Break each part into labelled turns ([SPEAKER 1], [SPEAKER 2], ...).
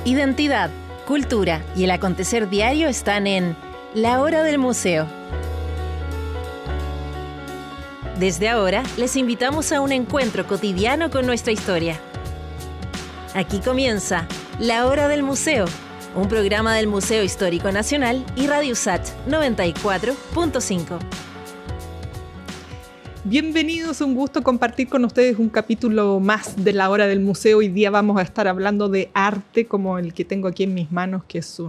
[SPEAKER 1] Identidad, cultura y el acontecer diario están en La Hora del Museo. Desde ahora, les invitamos a un encuentro cotidiano con nuestra historia. Aquí comienza La Hora del Museo, un programa del Museo Histórico Nacional y RadioSat 94.5.
[SPEAKER 2] Bienvenidos, un gusto compartir con ustedes un capítulo más de La Hora del Museo. Hoy día vamos a estar hablando de arte como el que tengo aquí en mis manos, que es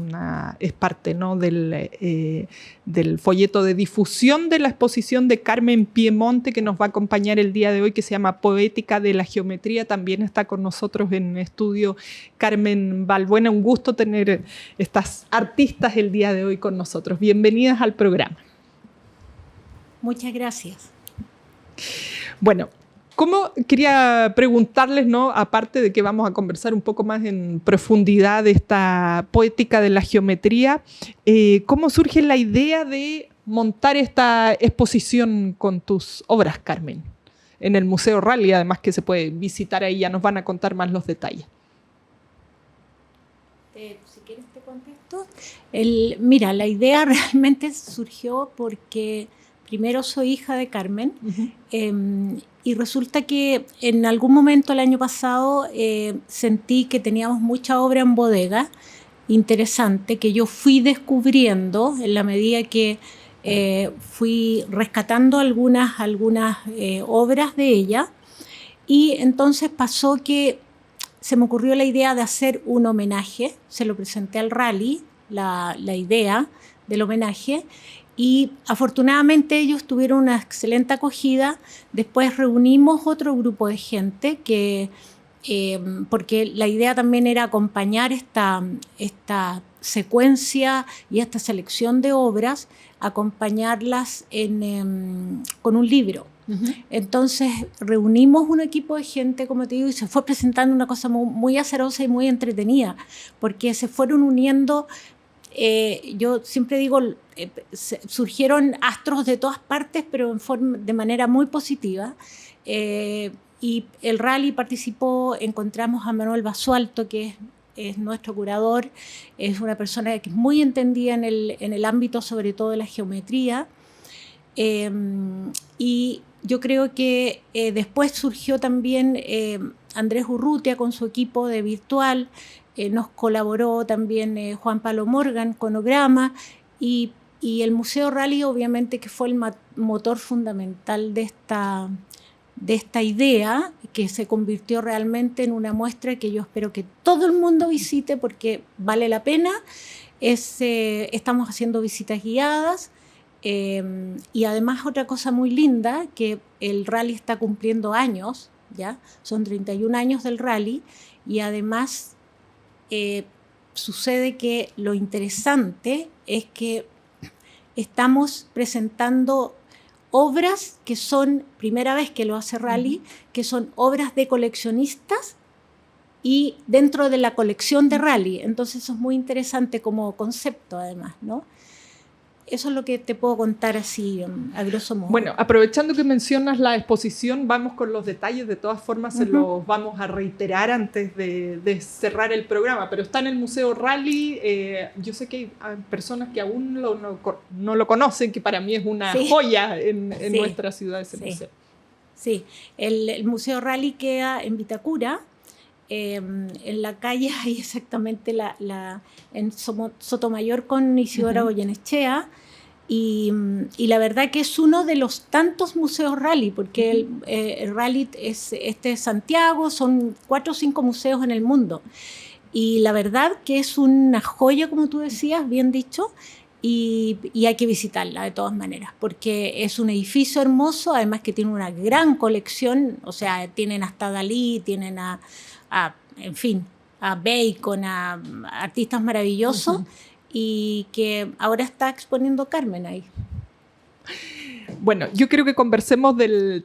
[SPEAKER 2] parte, ¿no?, del folleto de difusión de la exposición de Carmen Piemonte, que nos va a acompañar el día de hoy, que se llama Poética de la Geometría. También está con nosotros en estudio Carmen Balbuena. Un gusto tener estas artistas el día de hoy con nosotros. Bienvenidas al programa.
[SPEAKER 3] Muchas gracias.
[SPEAKER 2] Bueno, quería preguntarles, ¿no?, aparte de que vamos a conversar un poco más en profundidad de esta poética de la geometría, ¿cómo surge la idea de montar esta exposición con tus obras, Carmen, en el Museo Rally, además que se puede visitar ahí? Ya nos van a contar más los detalles.
[SPEAKER 3] Si quieres te contesto. Mira, la idea realmente surgió porque primero soy hija de Carmen. Y resulta que en algún momento el año pasado sentí que teníamos mucha obra en bodega, interesante, que yo fui descubriendo en la medida que fui rescatando algunas obras de ella. Y entonces pasó que se me ocurrió la idea de hacer un homenaje. Se lo presenté al Rally, la idea del homenaje. Y afortunadamente ellos tuvieron una excelente acogida. Después reunimos otro grupo de gente porque la idea también era acompañar esta secuencia y esta selección de obras, acompañarlas con un libro. Entonces reunimos un equipo de gente, como te digo, y se fue presentando una cosa muy azarosa y muy entretenida, porque se fueron uniendo. Yo siempre digo, surgieron astros de todas partes, pero de manera muy positiva. Y el Rally participó, encontramos a Manuel Basualto, que es nuestro curador, es una persona que es muy entendida en el ámbito, sobre todo de la geometría. Y yo creo que después surgió también Andrés Urrutia con su equipo de virtual. Nos colaboró también Juan Pablo Morgan con Ograma y el Museo Rally, obviamente, que fue el motor fundamental de esta idea, que se convirtió realmente en una muestra que yo espero que todo el mundo visite porque vale la pena. Estamos haciendo visitas guiadas y además otra cosa muy linda, que el Rally está cumpliendo años, ¿ya? Son 31 años del Rally y además sucede que lo interesante es que estamos presentando obras que son, primera vez que lo hace Rally, que son obras de coleccionistas y dentro de la colección de Rally. Entonces eso es muy interesante como concepto además, ¿no? Eso es lo que te puedo contar así a grosso modo.
[SPEAKER 2] Bueno, aprovechando que mencionas la exposición, vamos con los detalles. De todas formas, se los vamos a reiterar antes de cerrar el programa. Pero está en el Museo Rally. Yo sé que hay personas que aún no lo conocen, que para mí es una joya en nuestra ciudad ese museo.
[SPEAKER 3] Sí, el Museo Rally queda en Vitacura. En la calle hay exactamente en Sotomayor con Isidora Goyenechea, y la verdad que es uno de los tantos museos Rally, porque el Rally es Santiago, son 4 o 5 museos en el mundo, y la verdad que es una joya, como tú decías, bien dicho, y hay que visitarla de todas maneras, porque es un edificio hermoso, además que tiene una gran colección, o sea, tienen hasta Dalí, tienen en fin, a Bacon, a artistas maravillosos, y que ahora está exponiendo Carmen ahí.
[SPEAKER 2] Bueno, yo creo que conversemos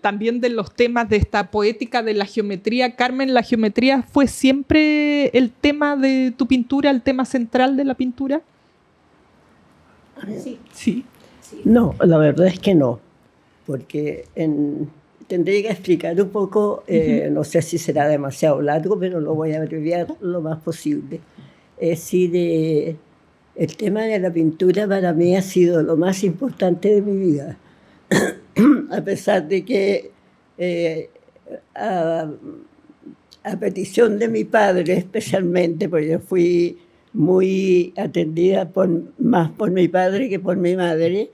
[SPEAKER 2] también de los temas de esta poética de la geometría. Carmen, ¿la geometría fue siempre el tema de tu pintura, el tema central de la pintura?
[SPEAKER 3] Sí.
[SPEAKER 4] No, la verdad es que no, porque tendría que explicar un poco, no sé si será demasiado largo, pero lo voy a abreviar lo más posible. Es decir, el tema de la pintura para mí ha sido lo más importante de mi vida. A pesar de que a petición de mi padre especialmente, porque yo fui muy atendida más por mi padre que por mi madre,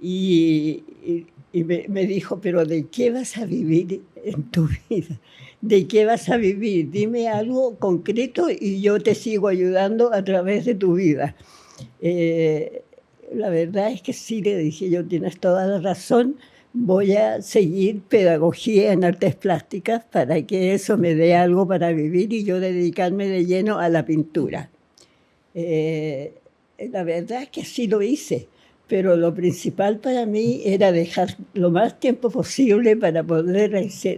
[SPEAKER 4] y me dijo, pero ¿de qué vas a vivir en tu vida? ¿De qué vas a vivir? Dime algo concreto y yo te sigo ayudando a través de tu vida. La verdad es que sí, le dije yo, tienes toda la razón, voy a seguir pedagogía en artes plásticas para que eso me dé algo para vivir y yo dedicarme de lleno a la pintura. La verdad es que sí lo hice, pero lo principal para mí era dejar lo más tiempo posible para poder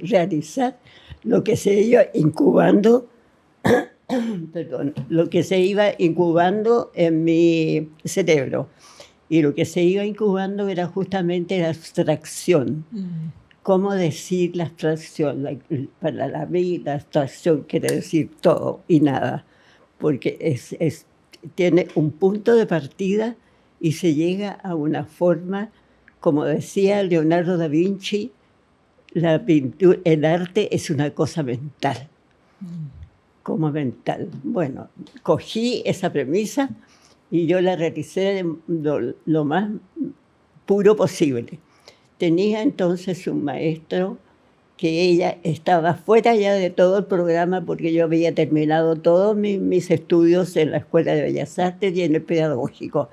[SPEAKER 4] realizar lo que se iba incubando, lo que se iba incubando en mi cerebro. Y lo que se iba incubando era justamente la abstracción. ¿Cómo decir la abstracción? Para mí la abstracción quiere decir todo y nada, porque tiene un punto de partida y se llega a una forma, como decía Leonardo da Vinci, la pintura, el arte es una cosa mental. Como mental. Bueno, cogí esa premisa y yo la realicé lo más puro posible. Tenía entonces un maestro que ella estaba fuera ya de todo el programa porque yo había terminado todos mis estudios en la Escuela de Bellas Artes y en el pedagógico.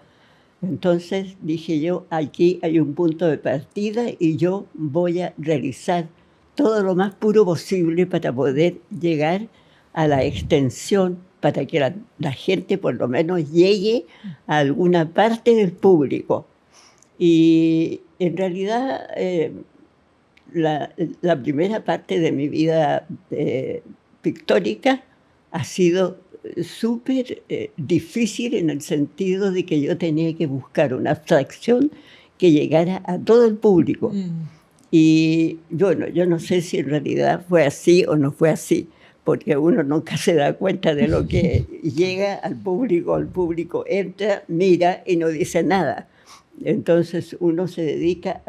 [SPEAKER 4] Entonces dije yo, aquí hay un punto de partida y yo voy a realizar todo lo más puro posible para poder llegar a la extensión, para que la gente por lo menos llegue a alguna parte del público. Y en realidad la primera parte de mi vida pictórica ha sido súper difícil en el sentido de que yo tenía que buscar una abstracción que llegara a todo el público. Y bueno, yo no sé si en realidad fue así o no fue así, porque uno nunca se da cuenta de lo que llega al público entra, mira y no dice nada. Entonces uno se dedica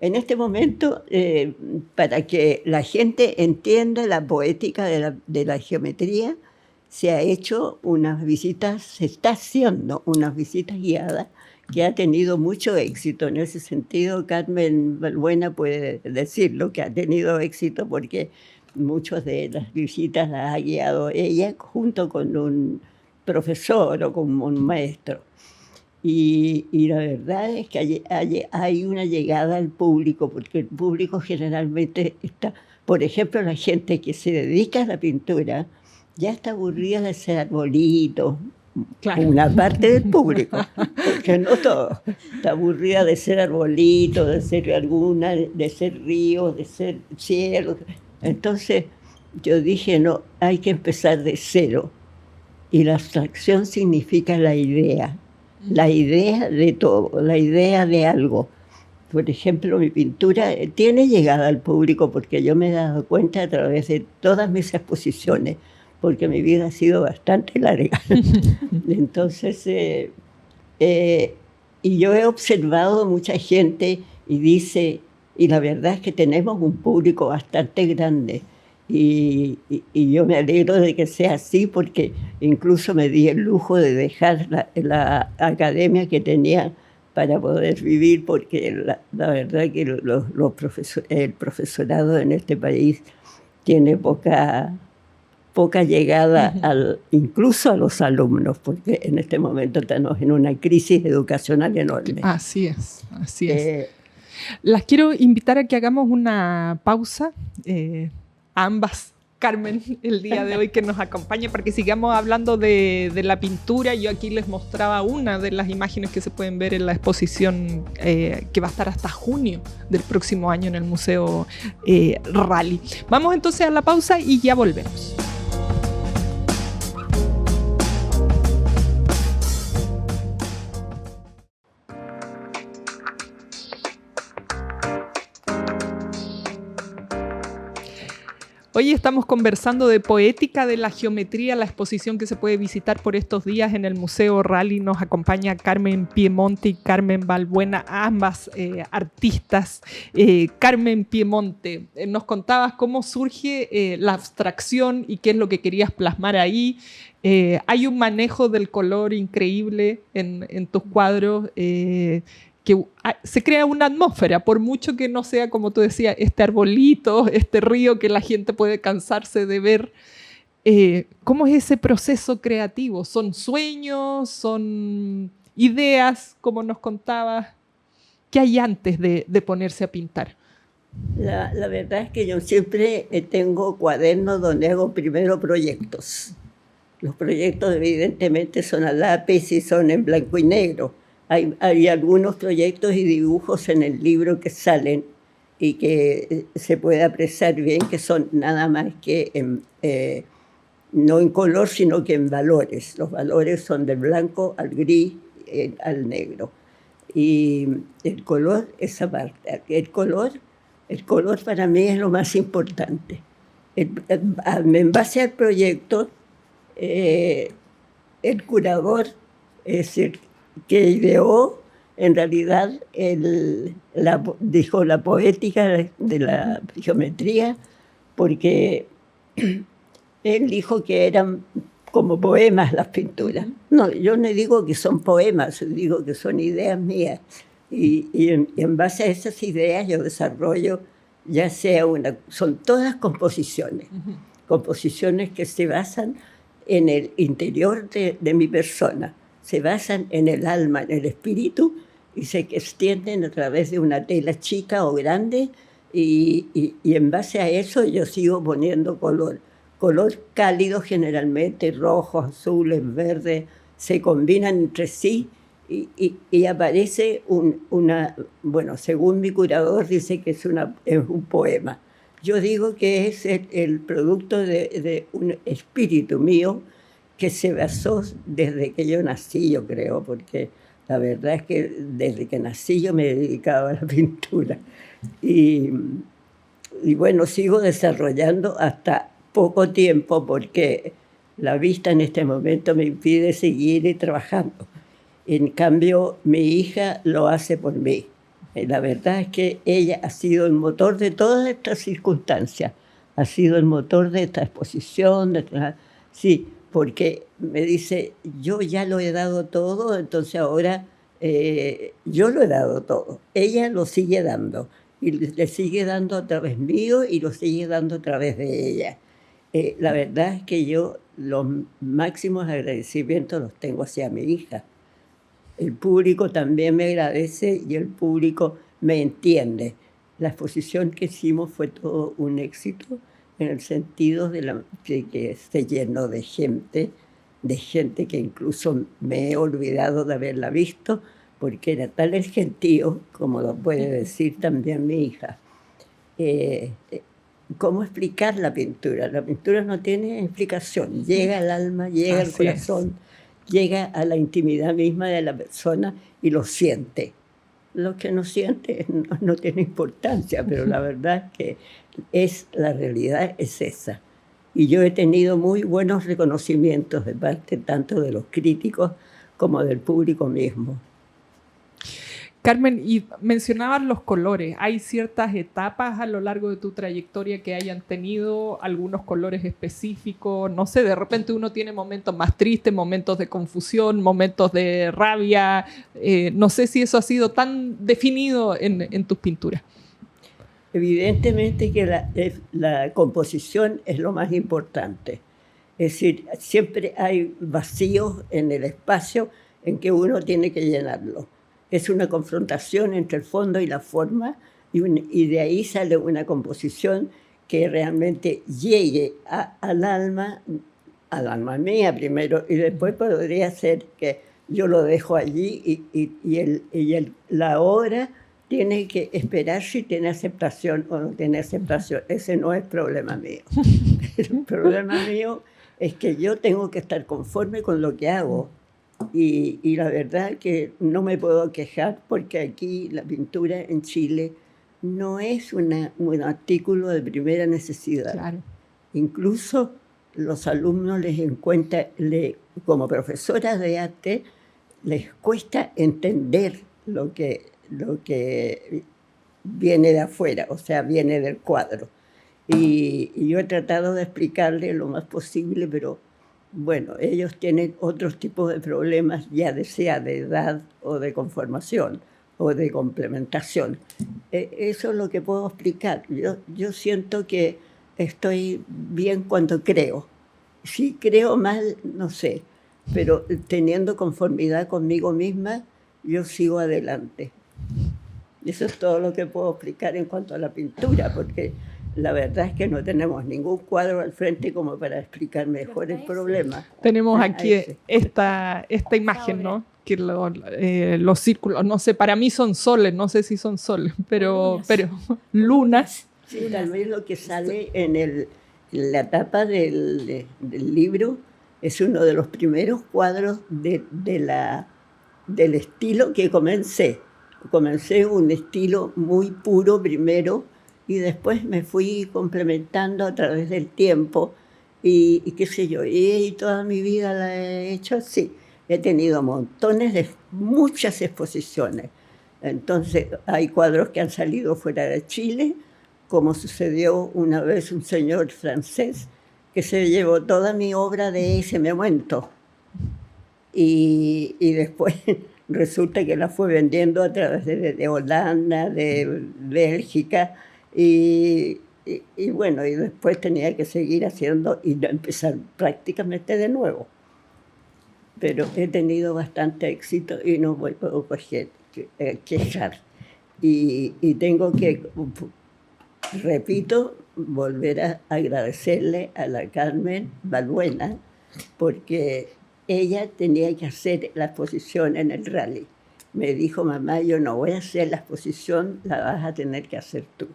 [SPEAKER 4] en este momento, para que la gente entienda la poética de la geometría, se está haciendo unas visitas guiadas que ha tenido mucho éxito. En ese sentido, Carmen Balbuena puede decirlo, que ha tenido éxito porque muchas de las visitas las ha guiado ella junto con un profesor o con un maestro. Y la verdad es que hay una llegada al público, porque el público generalmente está, por ejemplo, la gente que se dedica a la pintura ya está aburrida de ser arbolito, claro. Una parte del público, porque no todo, está aburrida de ser arbolito, de ser de ser ríos, de ser cielo. Entonces yo dije, no, hay que empezar de cero. Y la abstracción significa la idea de todo, la idea de algo. Por ejemplo, mi pintura tiene llegada al público porque yo me he dado cuenta a través de todas mis exposiciones, porque mi vida ha sido bastante larga. Entonces, y yo he observado mucha gente y la verdad es que tenemos un público bastante grande. Y yo me alegro de que sea así porque incluso me di el lujo de dejar la academia que tenía para poder vivir, porque la verdad que el profesorado en este país tiene poca llegada incluso a los alumnos, porque en este momento estamos en una crisis educacional enorme.
[SPEAKER 2] Así es. Las quiero invitar a que hagamos una pausa, a ambas, Carmen, el día de hoy que nos acompañe para que sigamos hablando de la pintura. Yo aquí les mostraba una de las imágenes que se pueden ver en la exposición que va a estar hasta junio del próximo año en el Museo Rally. Vamos entonces a la pausa y ya volvemos. Hoy estamos conversando de poética de la geometría, la exposición que se puede visitar por estos días en el Museo Rally. Nos acompaña Carmen Piemonte y Carmen Balbuena, ambas artistas. Carmen Piemonte, nos contabas cómo surge la abstracción y qué es lo que querías plasmar ahí. Hay un manejo del color increíble en tus cuadros, que se crea una atmósfera, por mucho que no sea, como tú decías, este arbolito, este río que la gente puede cansarse de ver. ¿Cómo es ese proceso creativo? ¿Son sueños? ¿Son ideas, como nos contabas? ¿Qué hay antes de ponerse a pintar?
[SPEAKER 4] La verdad es que yo siempre tengo cuadernos donde hago primero proyectos. Los proyectos evidentemente son a lápiz y son en blanco y negro. Hay algunos proyectos y dibujos en el libro que salen y que se puede apreciar bien, que son nada más que no en color, sino que en valores. Los valores son del blanco al gris, al negro. Y el color, esa parte. El color para mí es lo más importante. En base al proyecto, el curador, es decir, que ideó en realidad dijo la poética de la geometría, porque él dijo que eran como poemas las pinturas. No, yo no digo que son poemas, digo que son ideas mías. Y en base a esas ideas yo desarrollo, ya sea son todas composiciones, composiciones que se basan en el interior de mi persona. Se basan en el alma, en el espíritu, y se extienden a través de una tela chica o grande, y en base a eso yo sigo poniendo color cálido generalmente, rojos, azules, verdes, se combinan entre sí, y aparece bueno, según mi curador dice que es un poema. Yo digo que es el producto de un espíritu mío, que se basó desde que yo nací, yo creo, porque la verdad es que desde que nací yo me he dedicado a la pintura. Y bueno, sigo desarrollando hasta poco tiempo porque la vista en este momento me impide seguir trabajando. En cambio, mi hija lo hace por mí. La verdad es que ella ha sido el motor de todas estas circunstancias, ha sido el motor de esta exposición, sí, porque me dice, yo ya lo he dado todo, entonces ahora yo lo he dado todo. Ella lo sigue dando, y le sigue dando a través mío y lo sigue dando a través de ella. La verdad es que yo los máximos agradecimientos los tengo hacia mi hija. El público también me agradece y el público me entiende. La exposición que hicimos fue todo un éxito, en el sentido de que se llenó de gente que incluso me he olvidado de haberla visto, porque era tal el gentío, como lo puede decir también mi hija. ¿Cómo explicar la pintura? La pintura no tiene explicación, llega al alma, llega al corazón, llega a la intimidad misma de la persona y lo siente. Lo que no siente no tiene importancia, pero la verdad es que la realidad es esa. Y yo he tenido muy buenos reconocimientos de parte tanto de los críticos como del público mismo.
[SPEAKER 2] Carmen, y mencionabas los colores. ¿Hay ciertas etapas a lo largo de tu trayectoria que hayan tenido algunos colores específicos? No sé, de repente uno tiene momentos más tristes, momentos de confusión, momentos de rabia. No sé si eso ha sido tan definido en tus pinturas.
[SPEAKER 4] Evidentemente que la composición es lo más importante. Es decir, siempre hay vacíos en el espacio en que uno tiene que llenarlo. Es una confrontación entre el fondo y la forma, y de ahí sale una composición que realmente llegue al alma mía primero, y después podría ser que yo lo dejo allí y la obra tiene que esperar si tiene aceptación o no tiene aceptación. Ese no es problema mío. El problema mío es que yo tengo que estar conforme con lo que hago. Y la verdad que no me puedo quejar, porque aquí la pintura en Chile no es un artículo de primera necesidad.
[SPEAKER 2] Claro.
[SPEAKER 4] Incluso los alumnos como profesoras de arte, les cuesta entender lo que viene de afuera, o sea, viene del cuadro. Y yo he tratado de explicarle lo más posible, pero bueno, ellos tienen otros tipos de problemas, ya sea de edad o de conformación o de complementación. Eso es lo que puedo explicar. Yo siento que estoy bien cuando creo. Si creo mal, no sé, pero teniendo conformidad conmigo misma, yo sigo adelante. Eso es todo lo que puedo explicar en cuanto a la pintura, porque la verdad es que no tenemos ningún cuadro al frente como para explicar mejor el problema.
[SPEAKER 2] Tenemos aquí esta imagen, ¿no? Que los círculos, no sé, para mí son soles, no sé si son soles, pero lunas.
[SPEAKER 4] Sí, tal vez lo que sale en la tapa del libro es uno de los primeros cuadros del estilo que comencé. Comencé un estilo muy puro primero y después me fui complementando a través del tiempo y qué sé yo, y toda mi vida la he hecho así. He tenido muchas exposiciones. Entonces hay cuadros que han salido fuera de Chile, como sucedió una vez un señor francés que se llevó toda mi obra de ese momento. Y después resulta que la fue vendiendo a través de Holanda, de Bélgica, y bueno, y después tenía que seguir haciendo y empezar prácticamente de nuevo. Pero he tenido bastante éxito y no me puedo quejar. Y tengo que, repito, volver a agradecerle a la Carmen Balbuena, porque ella tenía que hacer la exposición en el rally. Me dijo, mamá, yo no voy a hacer la exposición, la vas a tener que hacer tú.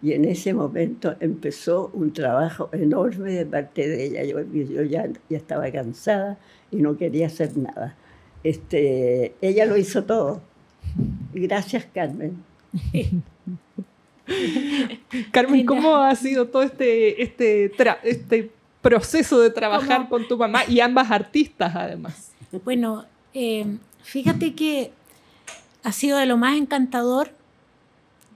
[SPEAKER 4] Y en ese momento empezó un trabajo enorme de parte de ella. Yo ya estaba cansada y no quería hacer nada. Ella lo hizo todo. Gracias, Carmen.
[SPEAKER 2] Carmen, ¿cómo ha sido todo este proceso de trabajar con tu mamá y ambas artistas, además?
[SPEAKER 3] Bueno, fíjate que ha sido de lo más encantador.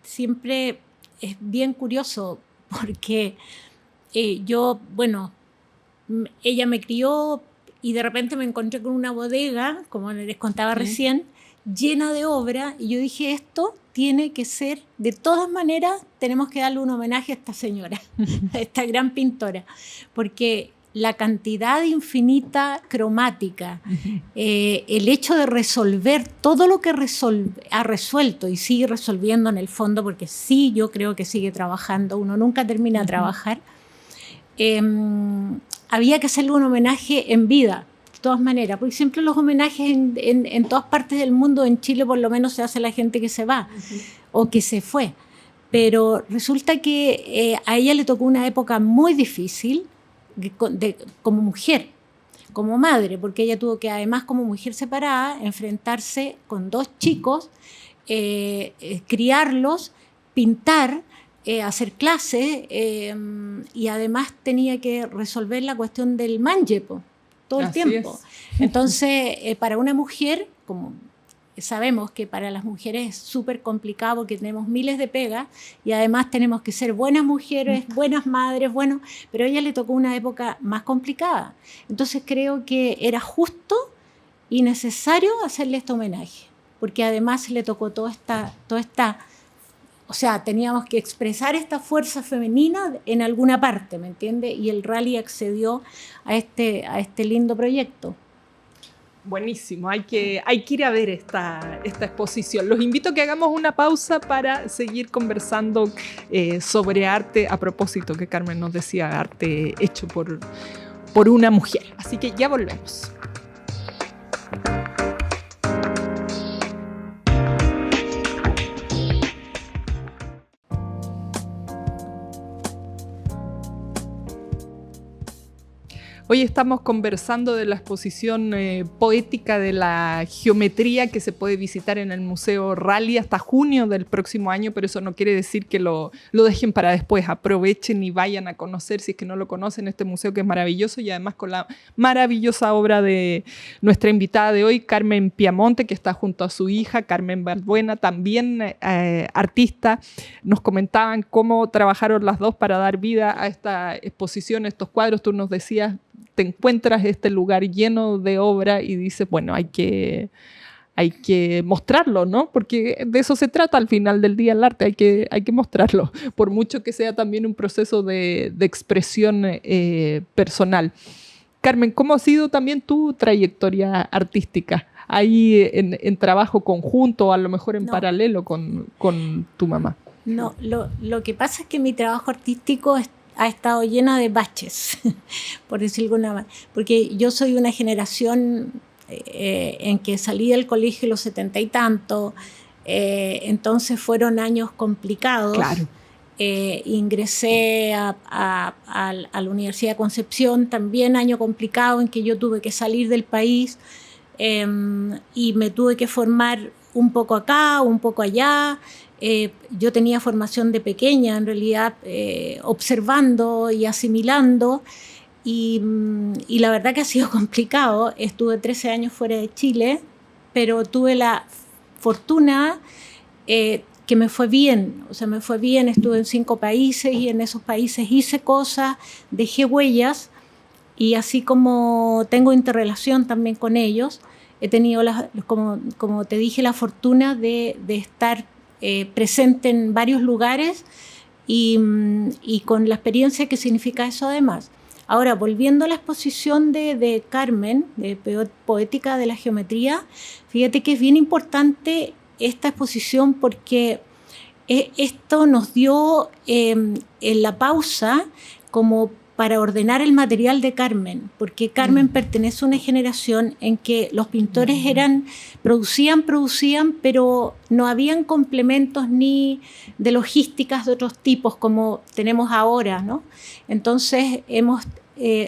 [SPEAKER 3] Siempre es bien curioso porque ella me crió y de repente me encontré con una bodega, como les contaba recién, llena de obra, y yo dije, esto tiene que ser, de todas maneras, tenemos que darle un homenaje a esta señora, a esta gran pintora, porque la cantidad infinita cromática, el hecho de resolver todo lo que ha resuelto y sigue resolviendo en el fondo, porque sí, yo creo que sigue trabajando, uno nunca termina de trabajar, había que hacerle un homenaje en vida, de todas maneras, porque siempre los homenajes en todas partes del mundo, en Chile por lo menos se hace a la gente que se va o que se fue, pero resulta que a ella le tocó una época muy difícil, como mujer, como madre, porque ella tuvo que, además, como mujer separada, enfrentarse con 2 chicos, criarlos, pintar, hacer clases, y además tenía que resolver la cuestión del manjepo todo el tiempo. Entonces, para una mujer, como sabemos que para las mujeres es súper complicado porque tenemos miles de pegas y además tenemos que ser buenas mujeres, buenas madres, pero a ella le tocó una época más complicada. Entonces creo que era justo y necesario hacerle este homenaje, porque además le tocó toda esta, o sea, teníamos que expresar esta fuerza femenina en alguna parte, ¿me entiende? Y el rally accedió a este lindo proyecto.
[SPEAKER 2] Buenísimo, hay que ir a ver esta exposición. Los invito a que hagamos una pausa para seguir conversando sobre arte, a propósito que Carmen nos decía, arte hecho por una mujer. Así que ya volvemos. Hoy estamos conversando de la exposición poética de la geometría que se puede visitar en el Museo Rally hasta junio del próximo año, pero eso no quiere decir que lo dejen para después. Aprovechen y vayan a conocer, si es que no lo conocen, este museo que es maravilloso, y además con la maravillosa obra de nuestra invitada de hoy, Carmen Piamonte, que está junto a su hija, Carmen Balbuena, también artista. Nos comentaban cómo trabajaron las dos para dar vida a esta exposición, estos cuadros. Tú nos decías, te encuentras este lugar lleno de obra y dices, bueno, hay que mostrarlo, ¿no? Porque de eso se trata al final del día el arte, hay que mostrarlo, por mucho que sea también un proceso de expresión personal. Carmen, ¿cómo ha sido también tu trayectoria artística? ¿Ahí en trabajo conjunto o a lo mejor en paralelo con tu mamá?
[SPEAKER 3] No, lo que pasa es que mi trabajo artístico ha estado llena de baches, por decirlo de alguna manera, porque yo soy una generación en que salí del colegio en los 70 y tanto, entonces fueron años complicados.
[SPEAKER 2] Claro.
[SPEAKER 3] Ingresé a la Universidad de Concepción, también año complicado en que yo tuve que salir del país y me tuve que formar un poco acá, un poco allá. Yo tenía formación de pequeña, en realidad, observando y asimilando, y la verdad que ha sido complicado. Estuve 13 años fuera de Chile, pero tuve la fortuna que me fue bien, o sea, me fue bien. Estuve en 5 países y en esos países hice cosas, dejé huellas, y así como tengo interrelación también con ellos, he tenido, como te dije, la fortuna de estar presente en varios lugares y con la experiencia que significa eso además. Ahora, volviendo a la exposición de Carmen, de Poética de la Geometría, fíjate que es bien importante esta exposición porque esto nos dio en la pausa como para ordenar el material de Carmen, porque Carmen pertenece a una generación en que los pintores producían, pero no habían complementos ni de logísticas de otros tipos como tenemos ahora, ¿no? Entonces hemos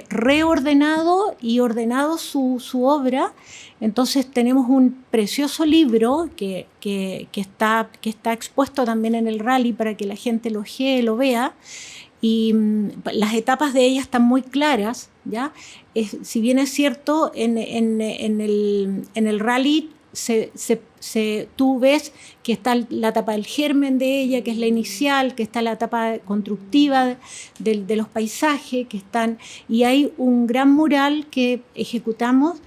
[SPEAKER 3] reordenado y ordenado su obra. Entonces tenemos un precioso libro que está expuesto también en el Rally para que la gente lo ojee, lo vea. Y las etapas de ella están muy claras, ¿ya? Si bien es cierto, en el Rally tú ves que está la etapa del germen de ella, que es la inicial, que está la etapa constructiva de los paisajes, y hay un gran mural que ejecutamos,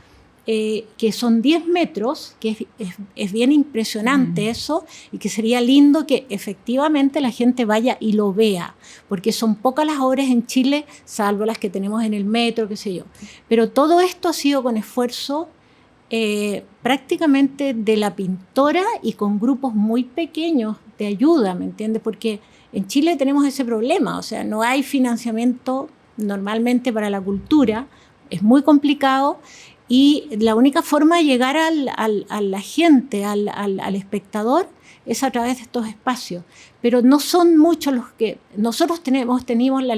[SPEAKER 3] que son 10 metros, que es bien impresionante eso, y que sería lindo que efectivamente la gente vaya y lo vea, porque son pocas las obras en Chile, salvo las que tenemos en el metro, qué sé yo. Pero todo esto ha sido con esfuerzo prácticamente de la pintora y con grupos muy pequeños de ayuda, ¿me entiendes? Porque en Chile tenemos ese problema, o sea, no hay financiamiento normalmente para la cultura, es muy complicado. Y la única forma de llegar a la gente, al espectador, es a través de estos espacios. Pero no son muchos los que... Nosotros hemos tenido la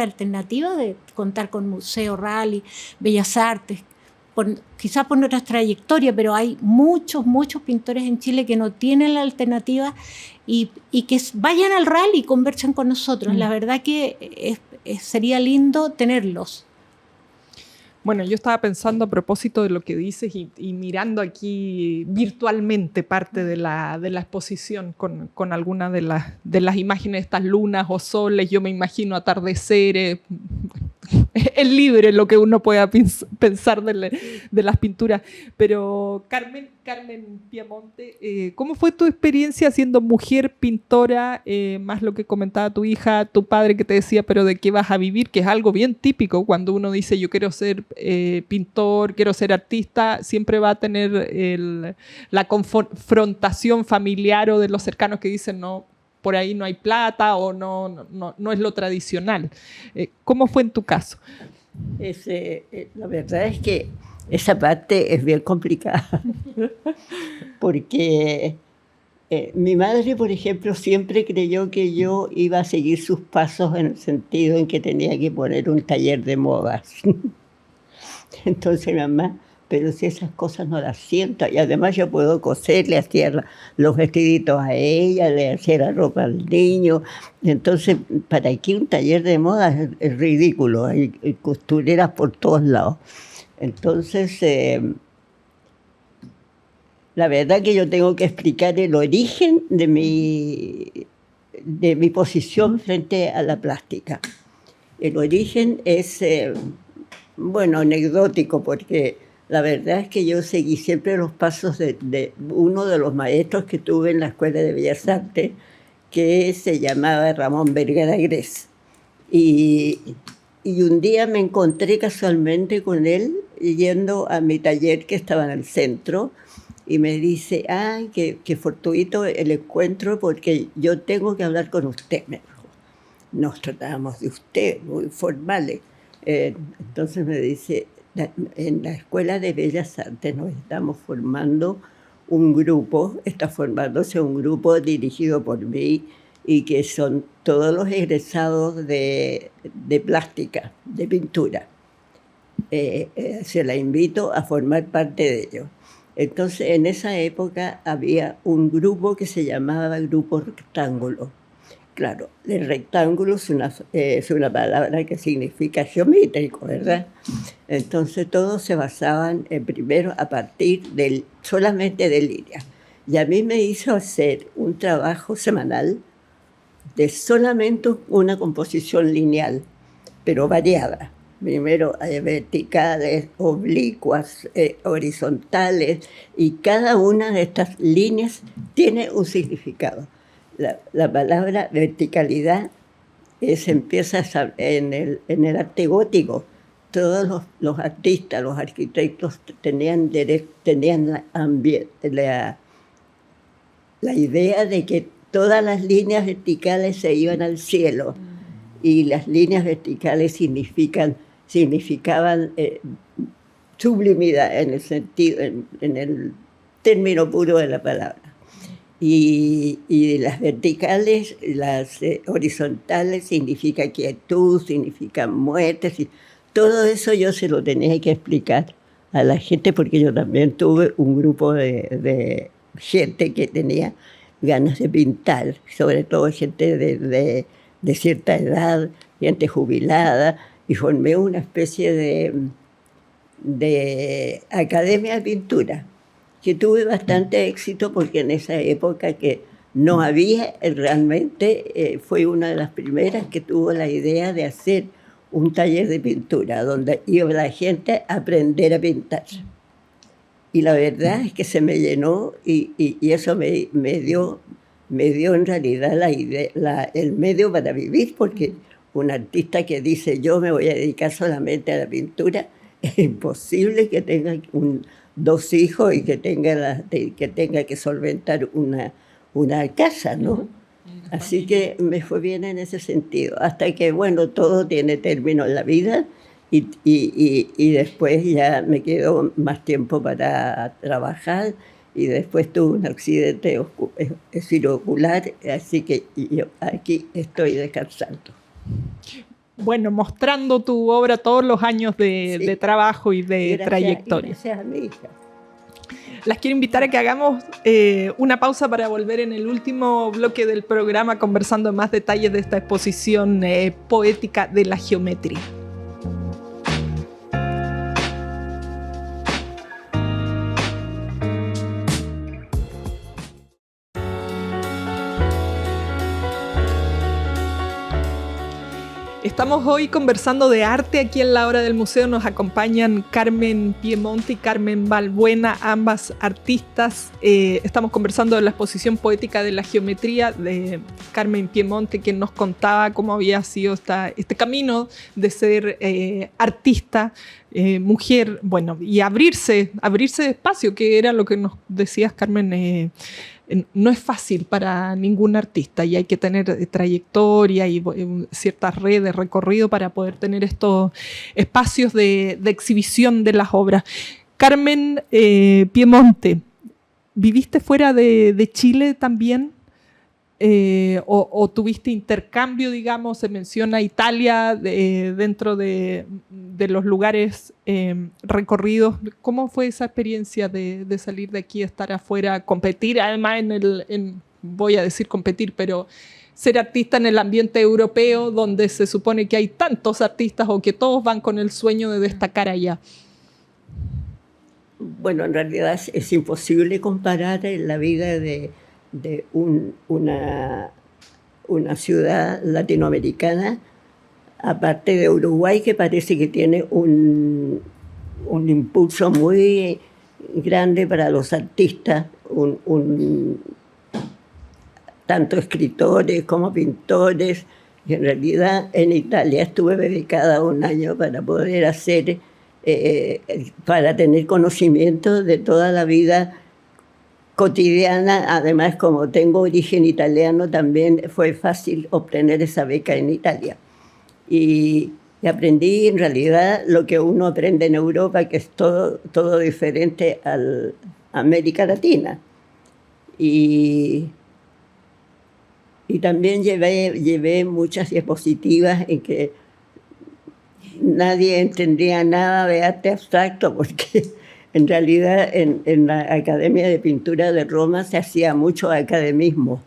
[SPEAKER 3] alternativa de contar con Museo Rally, Bellas Artes, quizás por nuestra trayectoria, pero hay muchos pintores en Chile que no tienen la alternativa y que vayan al Rally y conversen con nosotros. La verdad que sería lindo tenerlos.
[SPEAKER 2] Bueno, yo estaba pensando a propósito de lo que dices y mirando aquí virtualmente parte de la exposición con algunas de las imágenes, estas lunas o soles. Yo me imagino atardeceres. Es libre lo que uno pueda pensar de las pinturas. Pero Carmen Piamonte, ¿cómo fue tu experiencia siendo mujer pintora? Más lo que comentaba tu hija, tu padre que te decía, pero ¿de qué vas a vivir? Que es algo bien típico cuando uno dice yo quiero ser pintor, quiero ser artista, siempre va a tener la confrontación familiar o de los cercanos que dicen no, por ahí no hay plata o no es lo tradicional. ¿Cómo fue en tu caso?
[SPEAKER 4] La verdad es que esa parte es bien complicada porque Mi madre, por ejemplo, siempre creyó que yo iba a seguir sus pasos en el sentido en que tenía que poner un taller de modas. Entonces, mamá, pero si esas cosas no las siento, y además yo puedo coser, le hacía los vestiditos a ella, le hacía la ropa al niño. Entonces, ¿para qué un taller de modas? Es ridículo, hay costureras por todos lados. Entonces, la verdad que yo tengo que explicar el origen de mi posición frente a la plástica. El origen es, anecdótico, porque la verdad es que yo seguí siempre los pasos de uno de los maestros que tuve en la Escuela de Bellas Artes, que se llamaba Ramón Vergara Gres. Y un día me encontré casualmente con él yendo a mi taller que estaba en el centro, y me dice, ay, qué fortuito el encuentro, porque yo tengo que hablar con usted. Me dijo. Nos tratábamos de usted, muy formales. Entonces me dice, en la Escuela de Bellas Artes nos estamos formando un grupo, está formándose un grupo dirigido por mí, y que son todos los egresados de plástica, de pintura. Se la invito a formar parte de ellos. Entonces, en esa época había un grupo que se llamaba Grupo Rectángulo. Claro, el rectángulo es una palabra que significa geométrico, ¿verdad? Entonces, todos se basaban primero a partir solamente de líneas. Y a mí me hizo hacer un trabajo semanal de solamente una composición lineal, pero variada. Primero verticales, oblicuas, horizontales, y cada una de estas líneas tiene un significado. La palabra verticalidad empieza en el arte gótico. Todos los artistas, los arquitectos tenían la idea de que todas las líneas verticales se iban al cielo, y las líneas verticales significaban sublimidad en el sentido, en el término puro de la palabra. Y las verticales, las horizontales significa quietud, significan muerte. Todo eso yo se lo tenía que explicar a la gente, porque yo también tuve un grupo de gente que tenía ganas de pintar, sobre todo gente de cierta edad, gente jubilada, y formé una especie de academia de pintura, que tuve bastante éxito, porque en esa época que no había realmente, fue una de las primeras que tuvo la idea de hacer un taller de pintura, donde iba la gente a aprender a pintar. Y la verdad es que se me llenó, y eso me dio en realidad el medio para vivir, porque un artista que dice yo me voy a dedicar solamente a la pintura, es imposible que tenga dos hijos y que tenga que solventar una casa, ¿no? Así que me fue bien en ese sentido, hasta que, todo tiene término en la vida, y después ya me quedó más tiempo para trabajar, y después tuve un accidente circular, así que yo aquí estoy descansando.
[SPEAKER 2] Bueno, mostrando tu obra, todos los años de trabajo y de trayectoria.
[SPEAKER 4] Gracias a mi hija.
[SPEAKER 2] Las quiero invitar a que hagamos una pausa para volver en el último bloque del programa, conversando en más detalles de esta exposición poética de la geometría. Estamos hoy conversando de arte aquí en La Hora del Museo. Nos acompañan Carmen Piemonte y Carmen Balbuena, ambas artistas. Estamos conversando de la exposición poética de la geometría de Carmen Piemonte, quien nos contaba cómo había sido este camino de ser artista, mujer, y abrirse de espacio, que era lo que nos decías, Carmen. No es fácil para ningún artista, y hay que tener trayectoria y ciertas redes, recorrido, para poder tener estos espacios de exhibición de las obras. Carmen Piemonte, ¿Viviste fuera de Chile también? ¿O tuviste intercambio, digamos? Se menciona Italia dentro de los lugares recorridos. ¿Cómo fue esa experiencia de salir de aquí, estar afuera, competir además voy a decir competir, pero ser artista en el ambiente europeo donde se supone que hay tantos artistas o que todos van con el sueño de destacar allá?
[SPEAKER 4] Bueno, en realidad es imposible comparar la vida de una ciudad latinoamericana, aparte de Uruguay, que parece que tiene un impulso muy grande para los artistas, tanto escritores como pintores. Y en realidad en Italia estuve dedicada un año para poder para tener conocimiento de toda la vida cotidiana. Además, como tengo origen italiano, también fue fácil obtener esa beca en Italia. Y aprendí en realidad lo que uno aprende en Europa, que es todo diferente a América Latina. Y también llevé muchas diapositivas en que nadie entendía nada de arte abstracto, porque en realidad en la Academia de Pintura de Roma se hacía mucho academismo.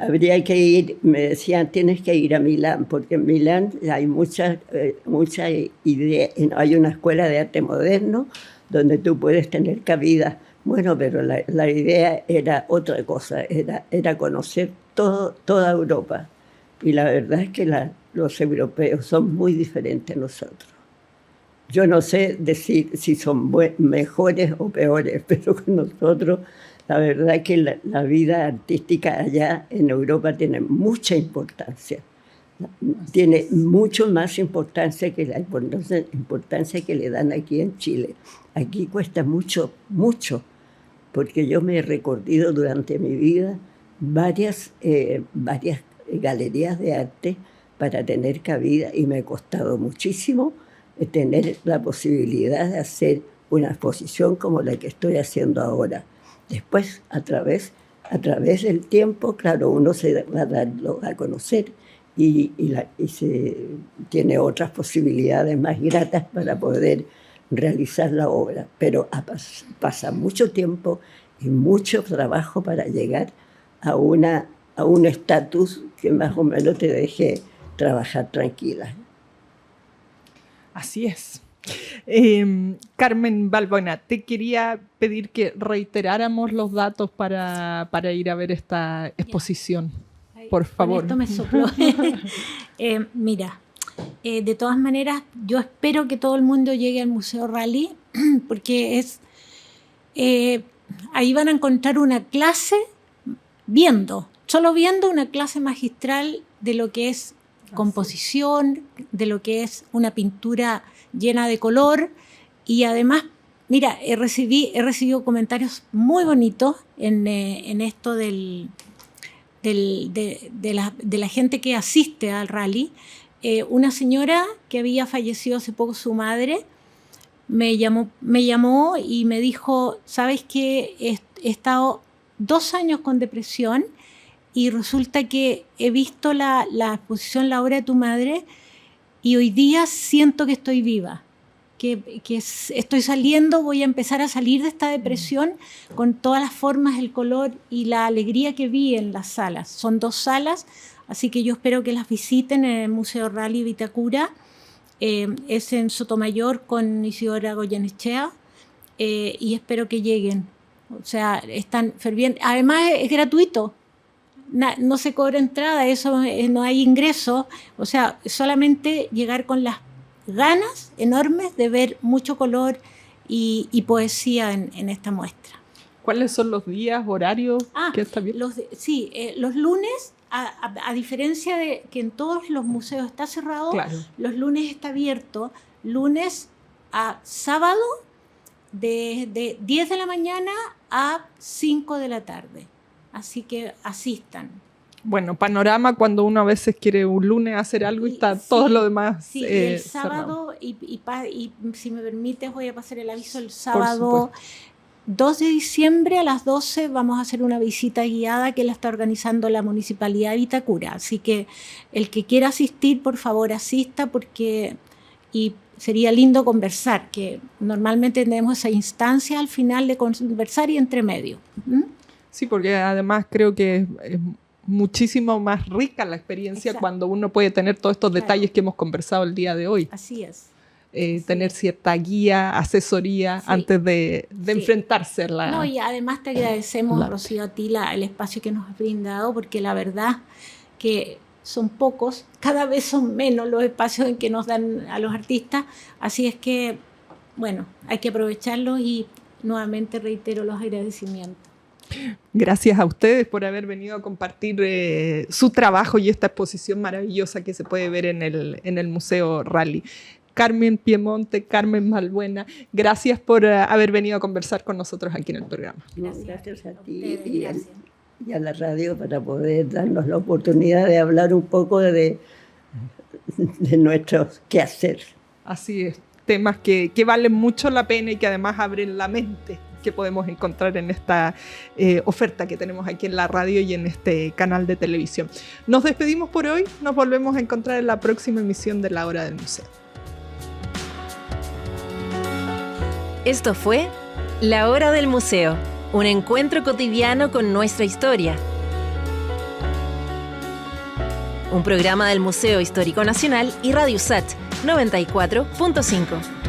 [SPEAKER 4] Habría que ir, me decían, tienes que ir a Milán, porque en Milán hay mucha idea, hay una escuela de arte moderno donde tú puedes tener cabida. Bueno, pero la idea era otra cosa, era conocer toda Europa. Y la verdad es que los europeos son muy diferentes a nosotros. Yo no sé decir si son mejores o peores, pero con nosotros la verdad es que la vida artística allá en Europa tiene mucha importancia. Tiene mucho más importancia que la importancia que le dan aquí en Chile. Aquí cuesta mucho, porque yo me he recorrido durante mi vida varias galerías de arte para tener cabida, y me ha costado muchísimo tener la posibilidad de hacer una exposición como la que estoy haciendo ahora. Después, a través del tiempo, claro, uno se va a darlo a conocer y se tiene otras posibilidades más gratas para poder realizar la obra. Pero pasa mucho tiempo y mucho trabajo para llegar a un estatus que más o menos te deje trabajar tranquila.
[SPEAKER 2] Así es. Carmen Balbuena, te quería pedir que reiteráramos los datos para ir a ver esta exposición. Por favor.
[SPEAKER 3] Esto me sopló. Mira, de todas maneras, yo espero que todo el mundo llegue al Museo Rally, porque ahí van a encontrar una clase solo viendo una clase magistral de lo que es composición, de lo que es una pintura llena de color. Y además, mira, he recibido comentarios muy bonitos en esto de la gente que asiste al rally. Una señora que había fallecido hace poco, su madre, me llamó y me dijo, ¿sabes qué? He estado 2 años con depresión y resulta que he visto la exposición, la obra de tu madre, y hoy día siento que estoy viva, que estoy saliendo, voy a empezar a salir de esta depresión con todas las formas, el color y la alegría que vi en las salas. Son 2 salas, así que yo espero que las visiten en el Museo Rally Vitacura. Es en Sotomayor con Isidora Goyenechea, y espero que lleguen. O sea, están fervientes. Además es gratuito. No se cobra entrada, no hay ingreso, o sea, solamente llegar con las ganas enormes de ver mucho color y poesía en esta muestra.
[SPEAKER 2] ¿Cuáles son los días, horarios que está bien?
[SPEAKER 3] Los lunes, a diferencia de que en todos los museos está cerrado, claro, los lunes está abierto, lunes a sábado de 10 de la mañana a 5 de la tarde. Así que asistan.
[SPEAKER 2] Bueno, panorama cuando uno a veces quiere un lunes hacer algo y está todo lo demás.
[SPEAKER 3] Sí, el sábado, y si me permites, voy a pasar el aviso el sábado. 2 de diciembre a las 12 vamos a hacer una visita guiada que la está organizando la Municipalidad de Vitacura. Así que el que quiera asistir, por favor, asista y sería lindo conversar, que normalmente tenemos esa instancia al final de conversar y entre medio.
[SPEAKER 2] Sí, porque además creo que es muchísimo más rica la experiencia. Exacto. Cuando uno puede tener todos estos detalles que hemos conversado el día de hoy.
[SPEAKER 3] Así es.
[SPEAKER 2] Tener cierta guía, asesoría antes de enfrentarse a la...
[SPEAKER 3] No, y además te agradecemos, Rocío, a ti el espacio que nos has brindado, porque la verdad que son pocos, cada vez son menos los espacios en que nos dan a los artistas, así es que, bueno, hay que aprovecharlos y nuevamente reitero los agradecimientos.
[SPEAKER 2] Gracias a ustedes por haber venido a compartir su trabajo y esta exposición maravillosa que se puede ver en el Museo Rally. Carmen Piemonte, Carmen Balbuena, gracias por haber venido a conversar con nosotros aquí en el programa.
[SPEAKER 4] Gracias a ti y a la radio para poder darnos la oportunidad de hablar un poco de nuestros quehacer.
[SPEAKER 2] Así es, temas que valen mucho la pena y que además abren la mente, que podemos encontrar en esta oferta que tenemos aquí en la radio y en este canal de televisión. Nos despedimos por hoy, nos volvemos a encontrar en la próxima emisión de La Hora del Museo.
[SPEAKER 1] Esto fue La Hora del Museo, un encuentro cotidiano con nuestra historia. Un programa del Museo Histórico Nacional y Radio USACH 94.5.